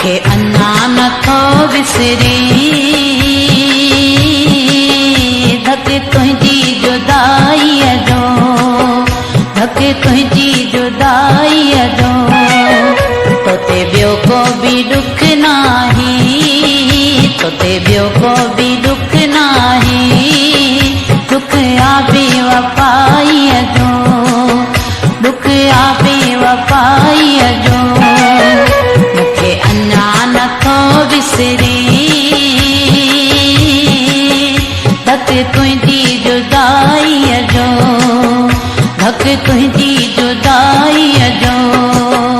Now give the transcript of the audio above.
मुखे अन्ना नथो विसरे धक तुझी जुदाई जो, धक तुझी जुदाई जो। तोते बियो को भी दुख नाही, तोते बियो को भी दुख नाही। दुख आ बेवफाई जो, दुख आ बेवफाई जो। मुखे अन्ना नथो विसरे धक तुझी जुदाई जो, धक तुझी जुदाई जो।